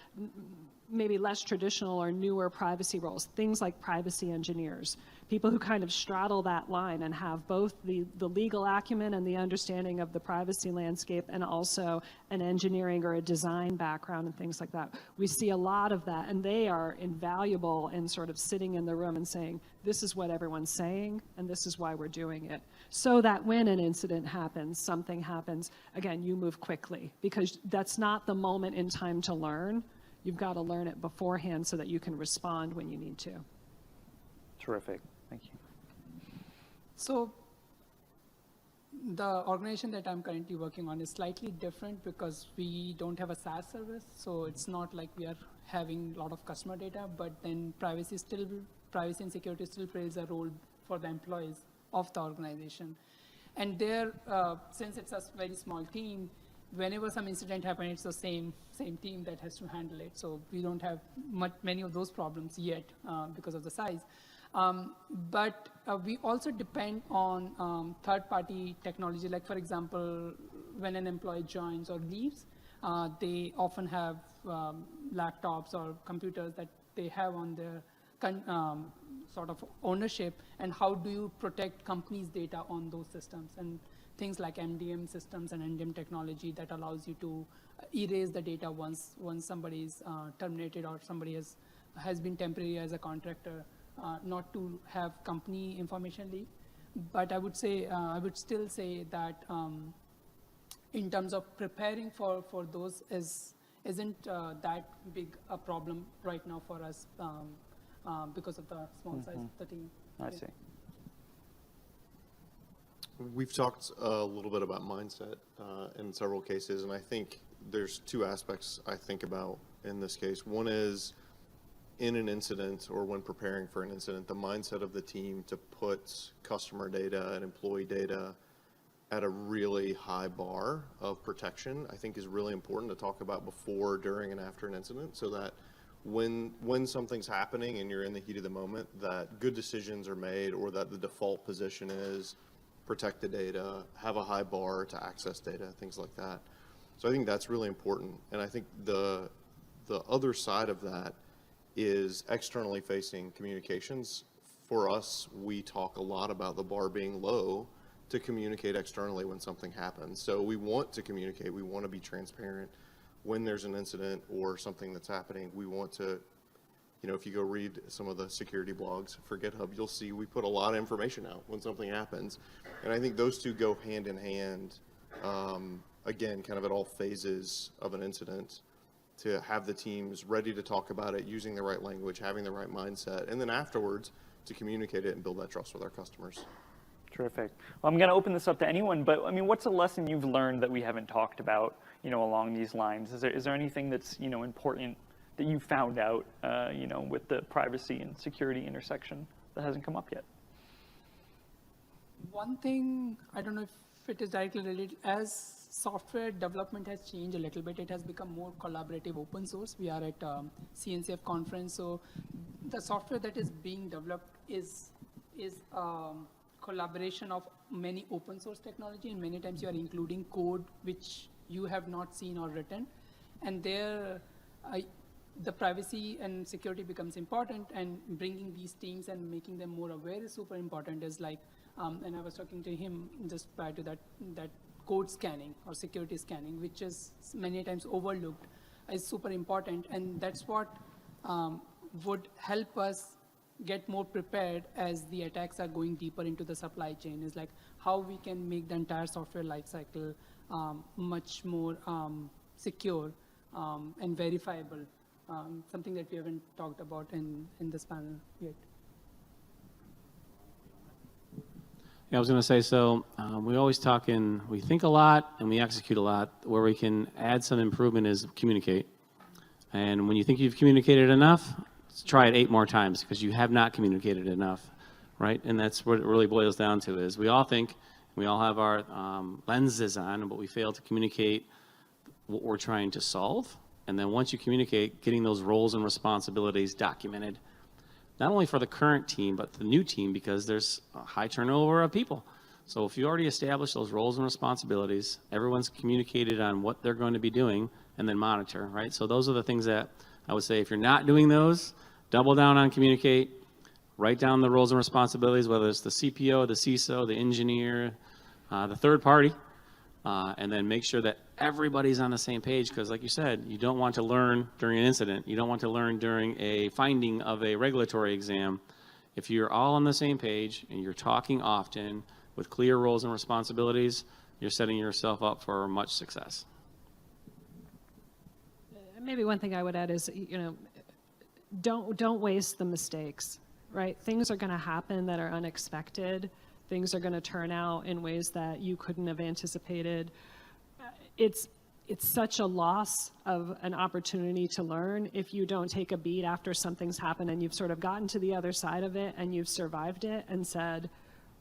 maybe less traditional or newer privacy roles, things like privacy engineers, people who kind of straddle that line and have both the legal acumen and the understanding of the privacy landscape, and also an engineering or a design background and things like that. We see a lot of that, and they are invaluable in sort of sitting in the room and saying, this is what everyone's saying, and this is why we're doing it. So that when an incident happens, something happens, again, you move quickly, because that's not the moment in time to learn. You've got to learn it beforehand so that you can respond when you need to. Terrific. Thank you. So the organization that I'm currently working on is slightly different because we don't have a SaaS service. So it's not like we are having a lot of customer data, but then privacy and security still plays a role for the employees of the organization. And there, since it's a very small team, whenever some incident happens, it's the same team that has to handle it. So we don't have many of those problems yet because of the size. But we also depend on third-party technology. Like, for example, when an employee joins or leaves, they often have laptops or computers that they have on their sort of ownership. And how do you protect companies' data on those systems? And things like MDM systems and MDM technology that allows you to erase the data once somebody is terminated or somebody has been temporary as a contractor, not to have company information leak. But I would still say that in terms of preparing for those isn't that big a problem right now for us because of the small size of the team. I see. We've talked a little bit about mindset in several cases, and I think there's two aspects I think about in this case. One is, in an incident or when preparing for an incident, the mindset of the team to put customer data and employee data at a really high bar of protection, I think is really important to talk about before, during, and after an incident, so that when something's happening and you're in the heat of the moment, that good decisions are made, or that the default position is protect the data, have a high bar to access data, things like that. So I think that's really important. And I think the other side of that is externally facing communications. For us, we talk a lot about the bar being low to communicate externally when something happens. So we want to communicate, we want to be transparent. When there's an incident or something that's happening, we want to, if you go read some of the security blogs for GitHub, you'll see we put a lot of information out when something happens. And I think those two go hand in hand, again, kind of at all phases of an incident, to have the teams ready to talk about it, using the right language, having the right mindset, and then afterwards to communicate it and build that trust with our customers. Terrific. Well, I'm going to open this up to anyone, but I mean, what's a lesson you've learned that we haven't talked about, along these lines? Is there anything that's, important that you found out, with the privacy and security intersection that hasn't come up yet? One thing, I don't know if it is directly related, as software development has changed a little bit, it has become more collaborative open source. We are at CNCF conference, so the software that is being developed is collaboration of many open source technology, and many times you are including code which you have not seen or written. And there, the privacy and security becomes important, and bringing these teams and making them more aware is super important. Is like, and I was talking to him just prior to that code scanning or security scanning, which is many times overlooked, is super important. And that's what would help us get more prepared as the attacks are going deeper into the supply chain, is like how we can make the entire software lifecycle much more secure and verifiable, something that we haven't talked about in this panel yet. Yeah, I was going to say, so we always talk we think a lot and we execute a lot. Where we can add some improvement is communicate. And when you think you've communicated enough, let's try it 8 more times because you have not communicated enough, right? And that's what it really boils down to is we all think, we all have our lenses on, but we fail to communicate what we're trying to solve. And then once you communicate, getting those roles and responsibilities documented, not only for the current team, but the new team, because there's a high turnover of people. So if you already established those roles and responsibilities, everyone's communicated on what they're going to be doing, and then monitor, right? So those are the things that I would say, if you're not doing those, double down on communicate, write down the roles and responsibilities, whether it's the CPO, the CISO, the engineer, the third party, and then make sure that everybody's on the same page, because like you said, you don't want to learn during an incident. You don't want to learn during a finding of a regulatory exam. If you're all on the same page and you're talking often with clear roles and responsibilities, you're setting yourself up for much success. Maybe one thing I would add is, don't waste the mistakes, right? Things are going to happen that are unexpected. Things are going to turn out in ways that you couldn't have anticipated. It's such a loss of an opportunity to learn if you don't take a beat after something's happened and you've sort of gotten to the other side of it and you've survived it and said,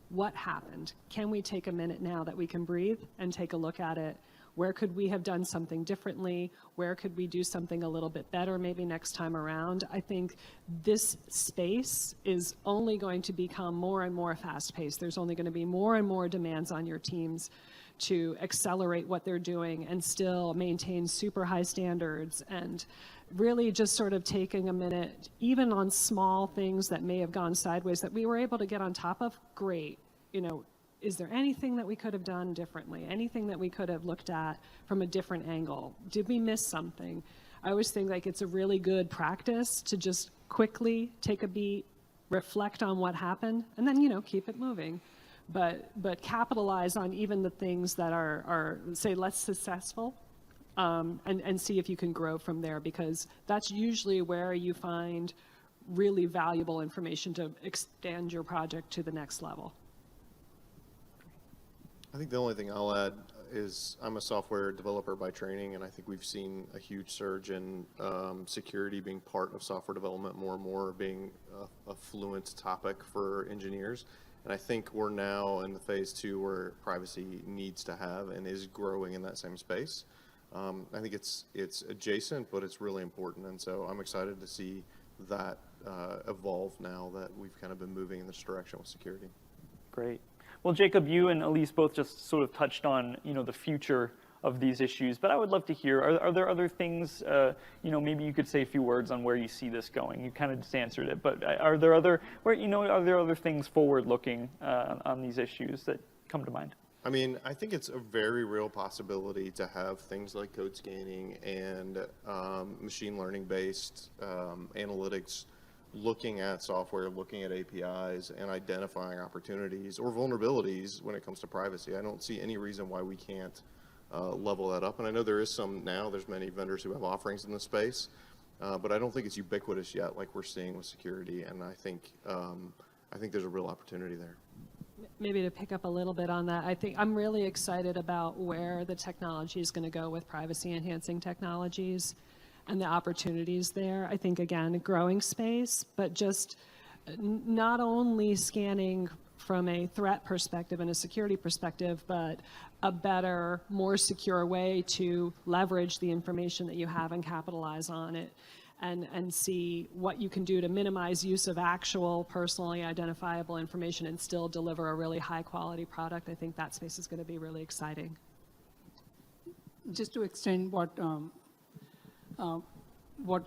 what happened? Can we take a minute now that we can breathe and take a look at it? Where could we have done something differently? Where could we do something a little bit better maybe next time around? I think this space is only going to become more and more fast-paced. There's only going to be more and more demands on your teams to accelerate what they're doing and still maintain super high standards, and really just sort of taking a minute, even on small things that may have gone sideways that we were able to get on top of, great. Is there anything that we could have done differently? Anything that we could have looked at from a different angle? Did we miss something? I always think like it's a really good practice to just quickly take a beat, reflect on what happened, and then, keep it moving. But capitalize on even the things that are say, less successful, and see if you can grow from there, because that's usually where you find really valuable information to extend your project to the next level. I think the only thing I'll add is I'm a software developer by training, and I think we've seen a huge surge in security being part of software development, more and more being a fluent topic for engineers. And I think we're now in the phase 2 where privacy needs to have and is growing in that same space. I think it's adjacent, but it's really important. And so I'm excited to see that evolve now that we've kind of been moving in this direction with security. Great. Well, Jacob, you and Elise both just sort of touched on, the future of these issues, but I would love to hear, are there other things, maybe you could say a few words on where you see this going? You kind of just answered it, but are there other things forward-looking on these issues that come to mind? I mean, I think it's a very real possibility to have things like code scanning and machine learning-based analytics looking at software, looking at APIs, and identifying opportunities or vulnerabilities when it comes to privacy. I don't see any reason why we can't level that up. And I know there is some now. There's many vendors who have offerings in this space, but I don't think it's ubiquitous yet like we're seeing with security. And I think there's a real opportunity there. Maybe to pick up a little bit on that, I think I'm really excited about where the technology is going to go with privacy-enhancing technologies and the opportunities there. I think, again, a growing space, but just not only scanning from a threat perspective and a security perspective, but a better, more secure way to leverage the information that you have and capitalize on it, and see what you can do to minimize use of actual personally identifiable information and still deliver a really high-quality product. I think that space is going to be really exciting. Just to extend what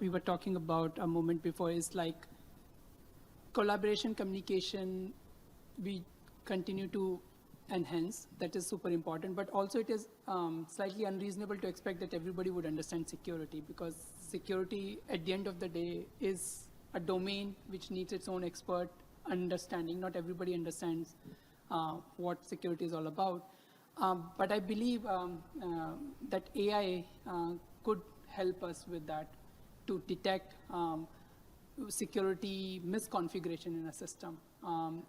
we were talking about a moment before, is like collaboration, communication. We continue to and hence that is super important, but also it is slightly unreasonable to expect that everybody would understand security, because security at the end of the day is a domain which needs its own expert understanding. Not everybody understands what security is all about. But I believe that AI could help us with that, to detect security misconfiguration in a system,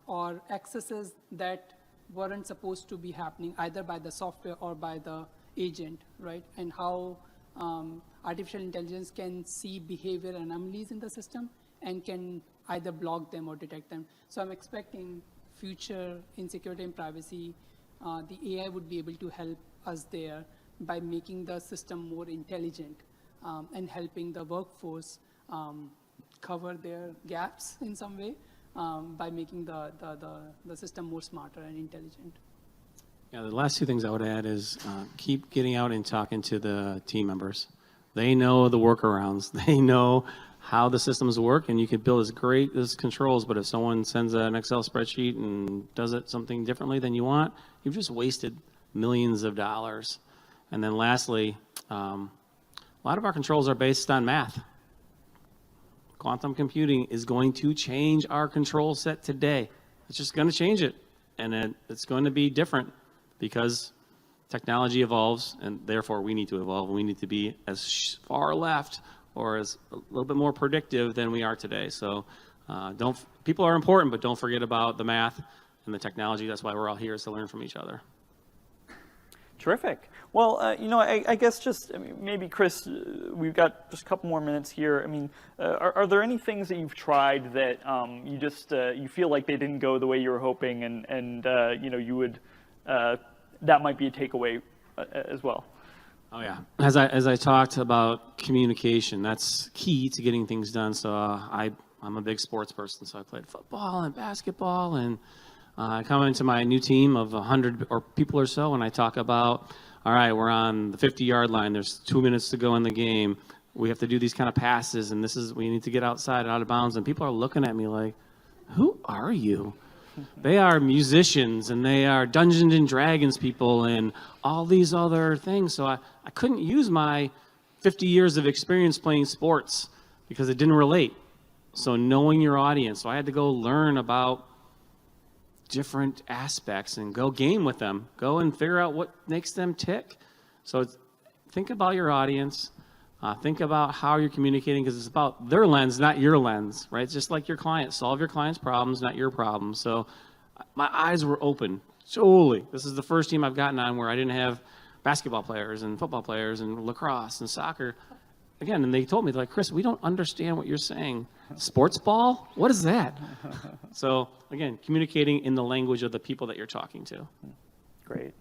or accesses that weren't supposed to be happening either by the software or by the agent, right? And how artificial intelligence can see behavior anomalies in the system and can either block them or detect them. So I'm expecting future in security and privacy, the AI would be able to help us there by making the system more intelligent and helping the workforce cover their gaps in some way by making the system more smarter and intelligent. Yeah, the last two things I would add is keep getting out and talking to the team members. They know the workarounds. They know how the systems work, and you can build as great as controls, but if someone sends an Excel spreadsheet and does it something differently than you want, you've just wasted millions of dollars. And then lastly, a lot of our controls are based on math. Quantum computing is going to change our control set today. It's just going to change it, and it's going to be different because technology evolves, and therefore we need to evolve. We need to be as far left or as a little bit more predictive than we are today. So people are important, but don't forget about the math and the technology. That's why we're all here, is to learn from each other. Terrific. Well, I guess just maybe, Chris, we've got just a couple more minutes here. I mean, are there any things that you've tried that you just you feel like they didn't go the way you were hoping, and you would that might be a takeaway as well? Oh yeah. As I talked about communication, that's key to getting things done. So I'm a big sports person, so I played football and basketball, and I come into my new team of 100 or people or so, and I talk about, all right, we're on the 50-yard line. There's 2 minutes to go in the game. We have to do these kind of passes, and we need to get outside and out of bounds. And people are looking at me like, who are you? They are musicians, and they are Dungeons and Dragons people, and all these other things. So I couldn't use my 50 years of experience playing sports because it didn't relate. So knowing your audience. So I had to go learn about different aspects and go game with them. Go and figure out what makes them tick. So think about your audience. Think about how you're communicating, because it's about their lens, not your lens, right? It's just like your client. Solve your client's problems, not your problems. So my eyes were open. Totally. This is the first team I've gotten on where I didn't have basketball players and football players and lacrosse and soccer. Again, and they told me, like, Chris, we don't understand what you're saying. Sports ball? What is that? So, again, communicating in the language of the people that you're talking to. Great.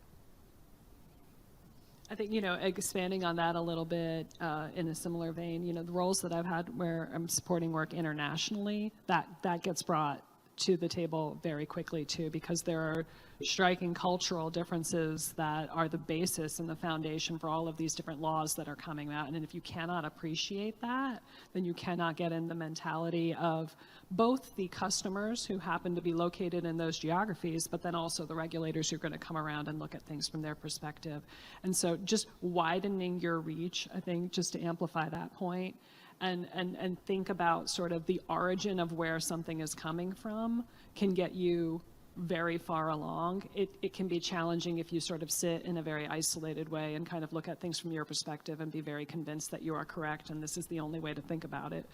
I think, expanding on that a little bit in a similar vein, the roles that I've had where I'm supporting work internationally, that gets brought to the table very quickly too, because there are striking cultural differences that are the basis and the foundation for all of these different laws that are coming out. And if you cannot appreciate that, then you cannot get in the mentality of both the customers who happen to be located in those geographies, but then also the regulators who are going to come around and look at things from their perspective. And so just widening your reach, I think, just to amplify that point, and think about sort of the origin of where something is coming from can get you very far along. It can be challenging if you sort of sit in a very isolated way and kind of look at things from your perspective and be very convinced that you are correct and this is the only way to think about it.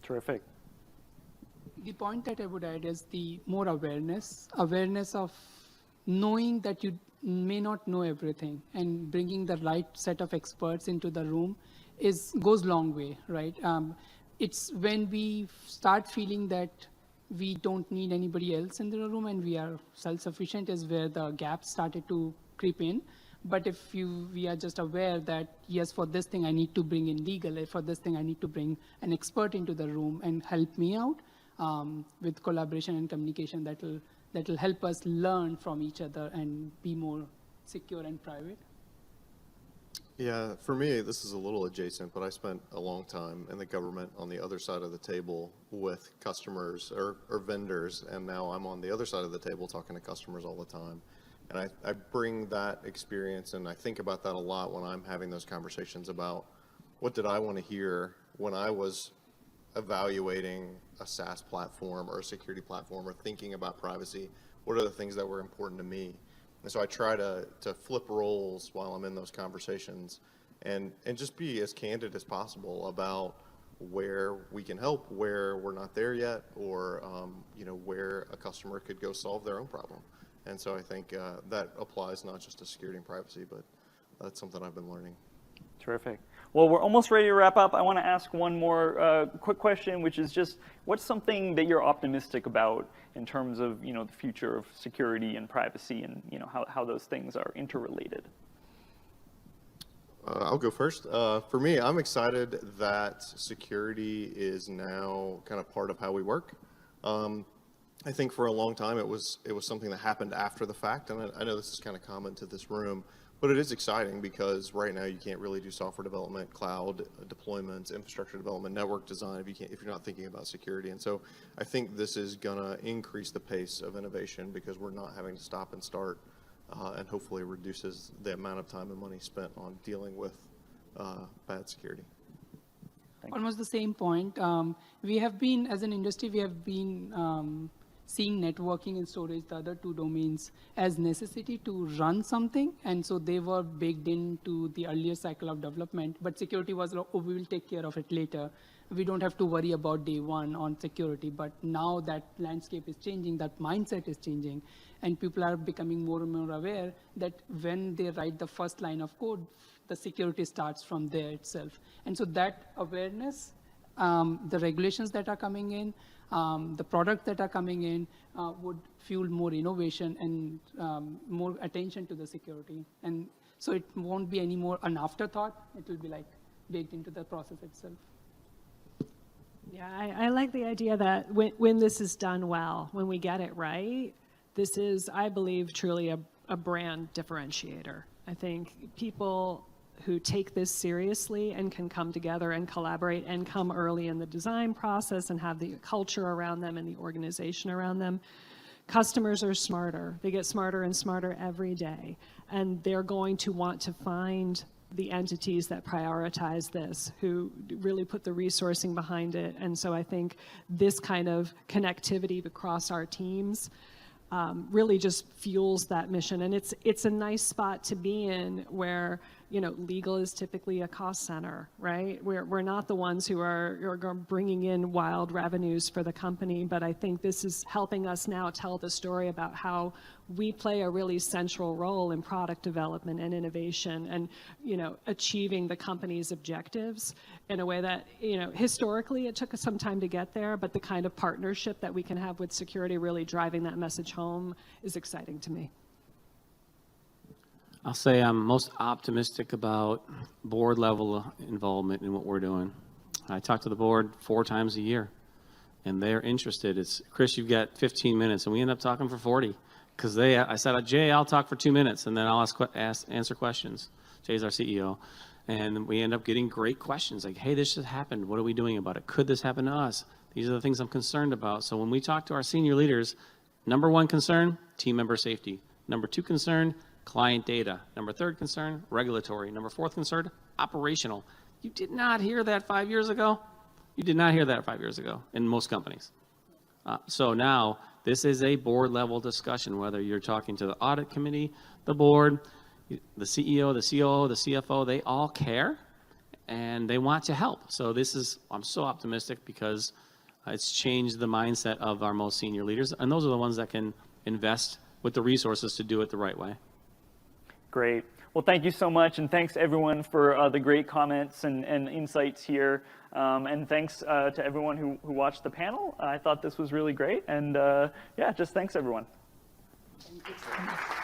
Terrific. The point that I would add is the more awareness of knowing that you may not know everything, and bringing the right set of experts into the room goes long way, right? It's when we start feeling that we don't need anybody else in the room and we are self-sufficient is where the gaps started to creep in. But if we are just aware that, yes, for this thing I need to bring in legal, for this thing I need to bring an expert into the room and help me out with collaboration and communication, that'll help us learn from each other and be more secure and private. Yeah, for me, this is a little adjacent, but I spent a long time in the government on the other side of the table with customers or vendors, and now I'm on the other side of the table talking to customers all the time. And I bring that experience, and I think about that a lot when I'm having those conversations about what did I want to hear when I was evaluating a SaaS platform or a security platform or thinking about privacy. What are the things that were important to me? And so I try to flip roles while I'm in those conversations and just be as candid as possible about where we can help, where we're not there yet, or where a customer could go solve their own problem. And so I think that applies not just to security and privacy, but that's something I've been learning. Terrific. Well, we're almost ready to wrap up. I want to ask one more quick question, which is just, what's something that you're optimistic about in terms of, the future of security and privacy and, how those things are interrelated? I'll go first. For me, I'm excited that security is now kind of part of how we work. I think for a long time it was something that happened after the fact, and I know this is kind of common to this room, but it is exciting because right now you can't really do software development, cloud deployments, infrastructure development, network design if you're not thinking about security. And so I think this is gonna increase the pace of innovation because we're not having to stop and start, and hopefully reduces the amount of time and money spent on dealing with bad security. Almost the same point. We have been, as an industry, we have been seeing networking and storage, the other two domains, as necessity to run something. And so they were baked into the earlier cycle of development. But security was, oh, we will take care of it later. We don't have to worry about day one on security. But now that landscape is changing, that mindset is changing. And people are becoming more and more aware that when they write the first line of code, the security starts from there itself. And so that awareness, the regulations that are coming in, the products that are coming in would fuel more innovation and more attention to the security. And so it won't be any more an afterthought. It will be like baked into the process itself. Yeah, I like the idea that when this is done well, when we get it right, this is, I believe, truly a brand differentiator. I think people who take this seriously and can come together and collaborate and come early in the design process and have the culture around them and the organization around them. Customers are smarter. They get smarter and smarter every day. And they're going to want to find the entities that prioritize this, who really put the resourcing behind it. And so I think this kind of connectivity across our teams really just fuels that mission. And it's a nice spot to be in where, legal is typically a cost center, right? We're not the ones who are bringing in wild revenues for the company, but I think this is helping us now tell the story about how we play a really central role in product development and innovation and, achieving the company's objectives in a way that, historically it took us some time to get there, but the kind of partnership that we can have with security really driving that message home is exciting to me. I'll say I'm most optimistic about board level involvement in what we're doing. I talk to the board 4 times a year, and they're interested. It's, Chris, you've got 15 minutes, and we end up talking for 40. Because I said, Jay, I'll talk for 2 minutes, and then I'll answer questions. Jay's our CEO. And we end up getting great questions like, hey, this just happened. What are we doing about it? Could this happen to us? These are the things I'm concerned about. So when we talk to our senior leaders, number 1 concern, team member safety. Number 2 concern, client data. Number 3 concern, regulatory. Number 4 concern, operational. You did not hear that 5 years ago. You did not hear that 5 years ago in most companies. So now this is a board level discussion, whether you're talking to the audit committee, the board, the CEO, the COO, the CFO, they all care and they want to help. So I'm so optimistic because it's changed the mindset of our most senior leaders, and those are the ones that can invest with the resources to do it the right way. Great. Well, thank you so much, and thanks everyone for the great comments and insights here. And thanks to everyone who watched the panel. I thought this was really great, and just thanks everyone. Thank you.